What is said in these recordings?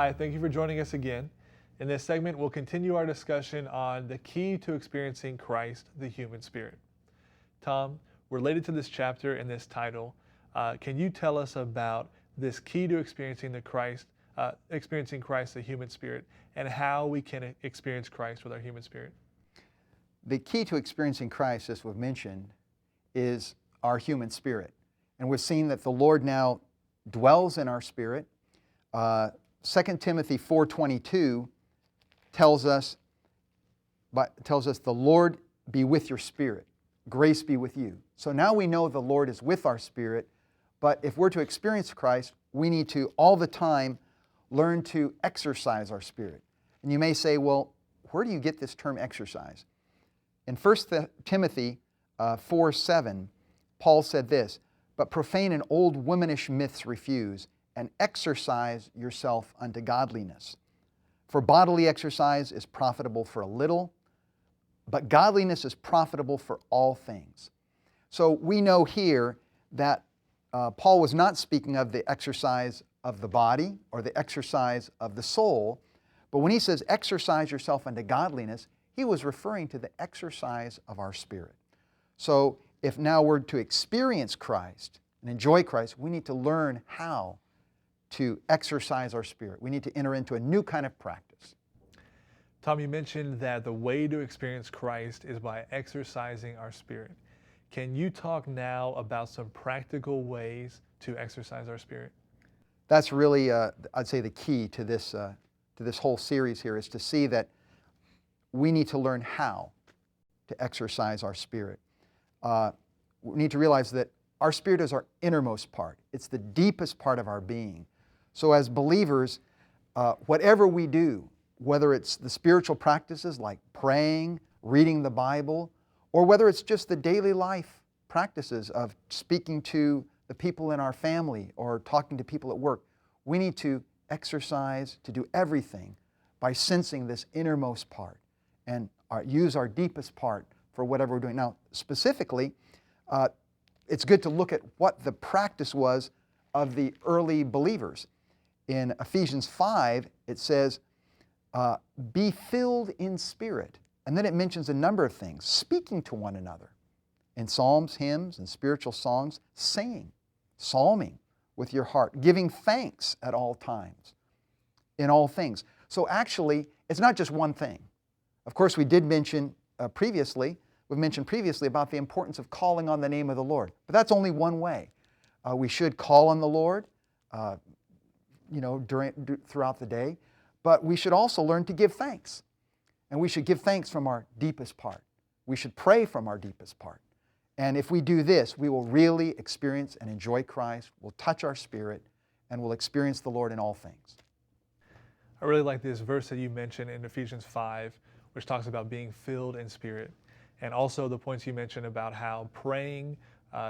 Hi, thank you for joining us again. In this segment, we'll continue our discussion on the key to experiencing Christ, the human spirit. Tom, related to this chapter and this title, can you tell us about this key to experiencing Christ, the human spirit, and how we can experience Christ with our human spirit? The key to experiencing Christ, as we've mentioned, is our human spirit. And we're seeing that the Lord now dwells in our spirit. 2 Timothy 4:22 tells us, the Lord be with your spirit. Grace be with you. So now we know the Lord is with our spirit, but if we're to experience Christ, we need to all the time learn to exercise our spirit. And you may say, well, where do you get this term exercise? In 1 Timothy 4:7, Paul said this, "But profane and old womanish myths refuse, and exercise yourself unto godliness. For bodily exercise is profitable for a little, but godliness is profitable for all things." So we know here that Paul was not speaking of the exercise of the body or the exercise of the soul, but when he says exercise yourself unto godliness, he was referring to the exercise of our spirit. So if now we're to experience Christ and enjoy Christ, we need to learn how to exercise our spirit. We need to enter into a new kind of practice. Tom, you mentioned that the way to experience Christ is by exercising our spirit. Can you talk now about some practical ways to exercise our spirit? That's really, I'd say, the key to this whole series here, is to see that we need to learn how to exercise our spirit. We need to realize that our spirit is our innermost part. It's the deepest part of our being. So as believers, whatever we do, whether it's the spiritual practices like praying, reading the Bible, or whether it's just the daily life practices of speaking to the people in our family or talking to people at work, we need to exercise, to do everything by sensing this innermost part and use our deepest part for whatever we're doing. Now, specifically, it's good to look at what the practice was of the early believers. In Ephesians 5, it says, be filled in spirit. And then it mentions a number of things, speaking to one another in psalms, hymns, and spiritual songs, singing, psalming with your heart, giving thanks at all times, in all things. So actually, it's not just one thing. Of course, we did mention we've mentioned previously about the importance of calling on the name of the Lord. But that's only one way. We should call on the Lord throughout the day, but we should also learn to give thanks. And we should give thanks from our deepest part. We should pray from our deepest part. And if we do this, we will really experience and enjoy Christ, we'll touch our spirit, and we'll experience the Lord in all things. I really like this verse that you mentioned in Ephesians 5, which talks about being filled in spirit. And also the points you mentioned about how praying,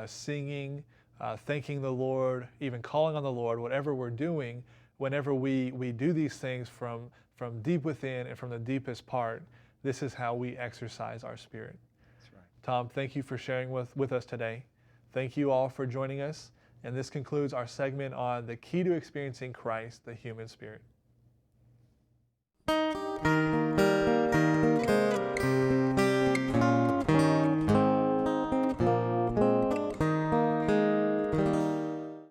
singing, thanking the Lord, even calling on the Lord, whatever we're doing, whenever we do these things from deep within and from the deepest part, this is how we exercise our spirit. That's right. Tom, thank you for sharing with us today. Thank you all for joining us. And this concludes our segment on the key to experiencing Christ, the human spirit.